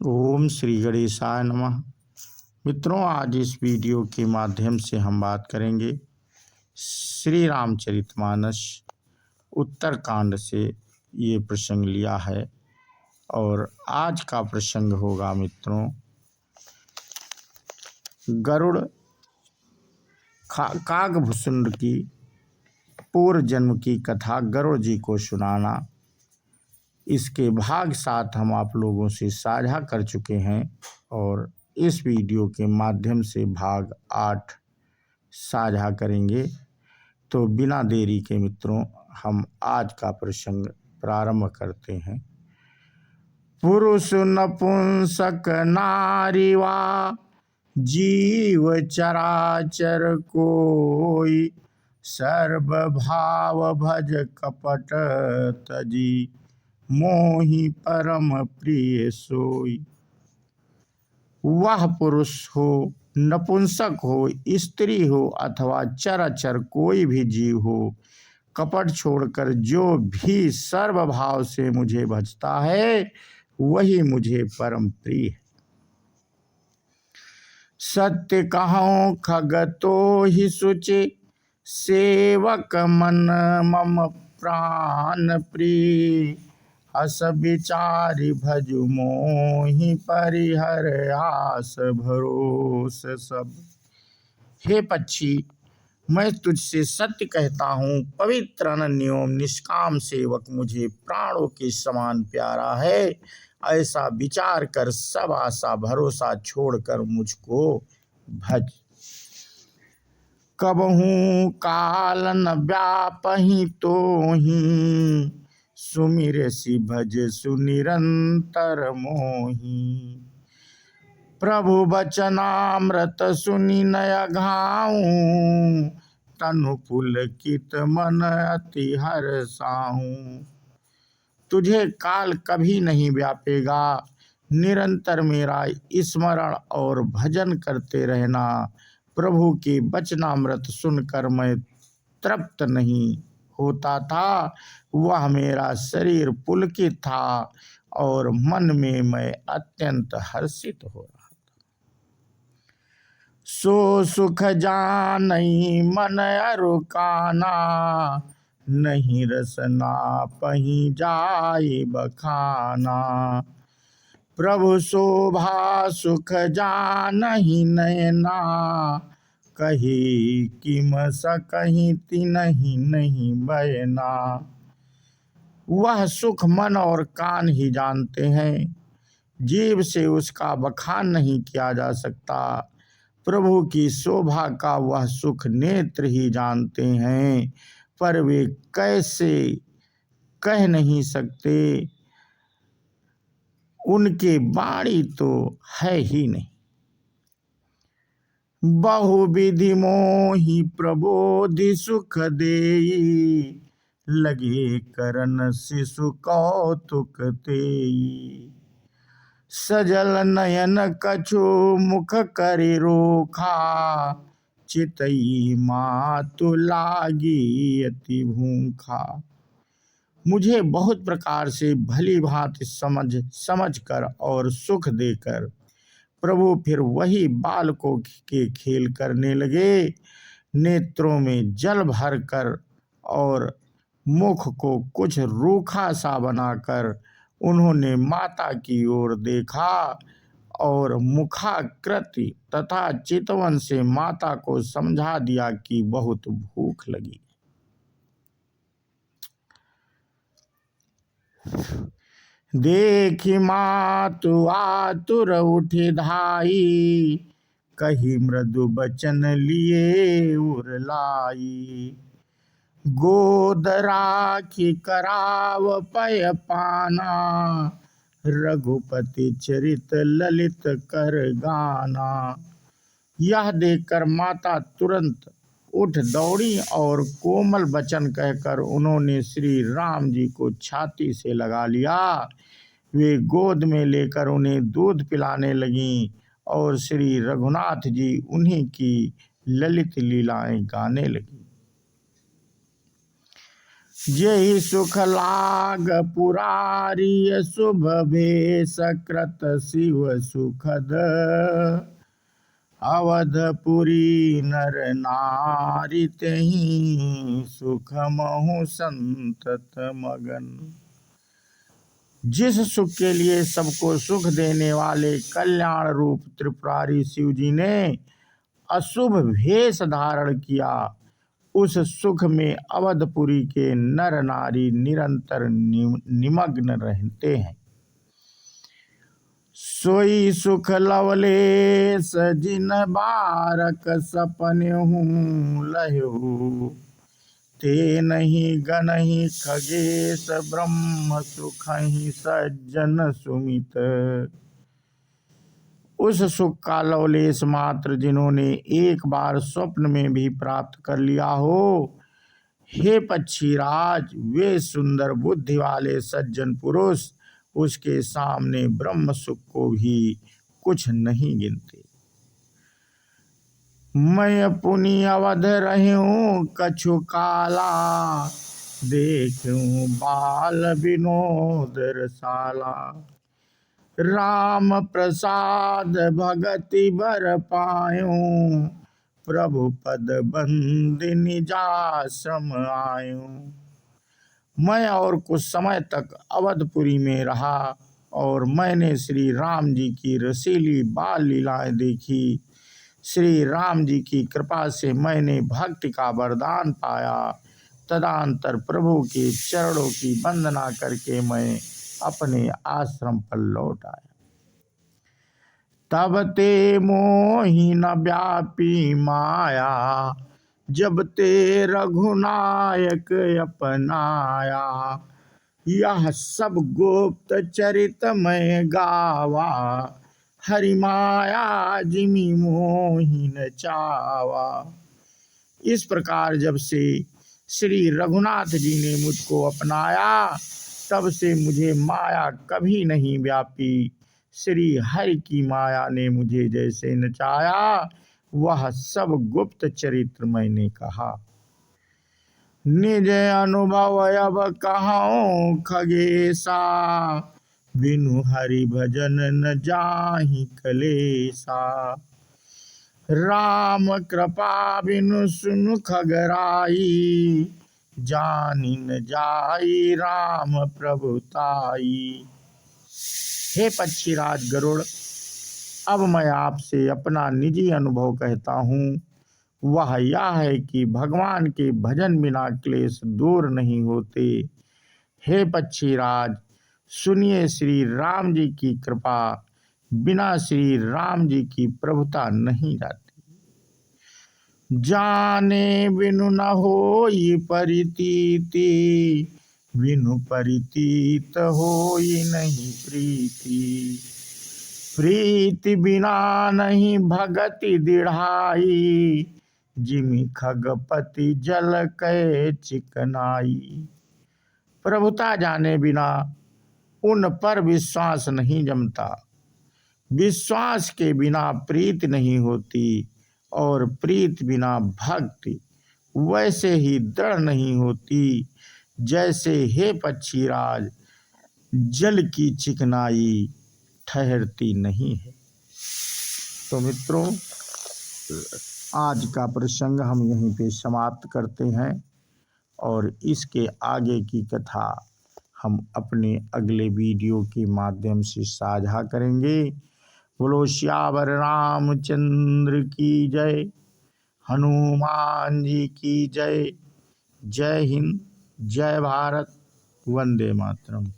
ओम श्री गणेशाय नमः। मित्रों, आज इस वीडियो के माध्यम से हम बात करेंगे श्री रामचरितमानस उत्तरकांड से। ये प्रसंग लिया है और आज का प्रसंग होगा मित्रों गरुड़ कागभूषुंड की पूर्व जन्म की कथा गरुड़ जी को सुनाना। इसके भाग 7 हम आप लोगों से साझा कर चुके हैं और इस वीडियो के माध्यम से भाग 8 साझा करेंगे। तो बिना देरी के मित्रों हम आज का प्रसंग प्रारंभ करते हैं। पुरुष नपुंसक नारी वा जीव चराचर कोई, सर्व भाव भज कपट तजी, मोहि परम प्रिय सोई। वह पुरुष हो, नपुंसक हो, स्त्री हो अथवा चराचर कोई भी जीव हो, कपट छोड़कर जो भी सर्वभाव से मुझे भजता है वही मुझे परम प्रिय है। सत्य कहूँ खगतो ही सुचि, सेवक मन मम प्राण प्रिय, हस विचारि भजु मोहि परिहर आस भरोस सब। हे पक्षी, मैं तुझसे सत्य कहता हूँ, पवित्र अनन्य एवं निष्काम सेवक मुझे प्राणों के समान प्यारा है। ऐसा विचार कर सब आशा भरोसा छोड़कर मुझको भज। कबहू काल न व्यापहि तोहि, सुमिरसि भज सुनिरंतर मोहि। प्रभु बचनामृत सुनि नय घाऊं, तनु पुलकित मन अति हर्षाऊं। तुझे काल कभी नहीं व्यापेगा, निरंतर मेरा स्मरण और भजन करते रहना। प्रभु के वचनामृत सुनकर मैं तृप्त नहीं होता था, वह मेरा शरीर पुलकित था और मन में मैं अत्यंत हर्षित हो रहा। सो सुख जानई मन अरु काना, नहीं रसना पही जाए बखाना। प्रभु शोभा सुख जानहि नयना, कही किम सकहि तिन्हि नहीं बयना। वह सुख मन और कान ही जानते हैं, जीव से उसका बखान नहीं किया जा सकता। प्रभु की शोभा का वह सुख नेत्र ही जानते हैं, पर वे कैसे कह नहीं सकते, उनके वाणी तो है ही नहीं। बहुविधि मोहि प्रबोधि सुख देई, लगे करन शिशु कौतुक तेई। सजल नयन कछु मुख करि रोखा, चितई मातु लागी अति भूखा। मुझे बहुत प्रकार से भली भांति समझ कर और सुख देकर प्रभु फिर वही बालकों के खेल करने लगे। नेत्रों में जल भर कर और मुख को कुछ रूखा सा बनाकर उन्होंने माता की ओर देखा और मुखाकृति तथा चितवन से माता को समझा दिया कि बहुत भूख लगी। देखि मातु आतुर उठि धाई, कही मृदु बचन लिए उर लाई। गोद राखी कराव पय पाना, रघुपति चरित ललित कर गाना। यह देखकर माता तुरंत उठ दौड़ी और कोमल वचन कहकर उन्होंने श्री राम जी को छाती से लगा लिया। वे गोद में लेकर उन्हें दूध पिलाने लगीं और श्री रघुनाथ जी उन्हीं की ललित लीलाएं गाने लगी। जेहि सुख लाग पुरारी शुभ भेष कृत शिव सुखद अवधपुरी नर नारी तेहि सुख महु संतत मगन। जिस सुख के लिए सबको सुख देने वाले कल्याण रूप त्रिपुरारी शिव जी ने अशुभ भेष धारण किया, उस सुख में अवधपुरी के नर नारी निरंतर निमग्न रहते हैं। सोई सुख लवलेश जिन बारक सपनेहु लहु, ते नहीं गनहि खगेश ब्रह्म सुखहि सज्जन सुमित। उस सुख का लवलेश मात्र जिन्होंने एक बार स्वप्न में भी प्राप्त कर लिया हो, हे पक्षीराज, वे सुंदर बुद्धि वाले सज्जन पुरुष उसके सामने ब्रह्म सुख को भी कुछ नहीं गिनते। मैं पुनि अवध रहूं कछु काला, देखूं बाल विनोद रसाला। राम प्रसाद भगति बर पायूं, प्रभु पद बंद निजाश्रम आयूं। मैं और कुछ समय तक अवधपुरी में रहा और मैंने श्री राम जी की रसीली बाल लीलाएं देखी। श्री राम जी की कृपा से मैंने भक्ति का वरदान पाया। तदनंतर प्रभु के चरणों की वंदना करके मैं अपने आश्रम पर लौट आया। तब ते मोहि न व्यापी माया, जब ते रघुनायक अपनाया। यह सब गुप्त चरित मैं गावा, हरि माया जिमि मोहि न चावा। इस प्रकार जब से श्री रघुनाथ जी ने मुझको अपनाया, तब से मुझे माया कभी नहीं व्यापी। श्री हरि की माया ने मुझे जैसे नचाया, वह सब गुप्त चरित्र मैंने कहा। निज अनुभव अब कहूँ खगेशा, बिनु हरि भजन न जाहि कलेसा। राम कृपा बिनु सुनु खगराई, जानि न जाई राम प्रभुताई। हे पक्षीराज गरुड़, अब मैं आपसे अपना निजी अनुभव कहता हूँ। वह यह है कि भगवान के भजन बिना क्लेश दूर नहीं होते। हे पक्षीराज, सुनिए, श्री राम जी की कृपा बिना श्री राम जी की प्रभुता नहीं जाती। जाने बिनु न होई परितीति, बिनु परितीत होई नहीं प्रीति। प्रीति बिना नहीं भगति दृढ़ाई, जिमि खगपति जल कै चिकनाई। प्रभुता जाने बिना उन पर विश्वास नहीं जमता। विश्वास के बिना प्रीति नहीं होती और प्रीति बिना भक्ति वैसे ही दृढ़ नहीं होती जैसे, हे पक्षीराज, जल की चिकनाई ठहरती नहीं है। तो मित्रों, आज का प्रसंग हम यहीं पे समाप्त करते हैं और इसके आगे की कथा हम अपने अगले वीडियो के माध्यम से साझा करेंगे। बोलो श्यावर रामचंद्र की जय, हनुमान जी की जय। जय हिंद, जय भारत, वंदे मातरम।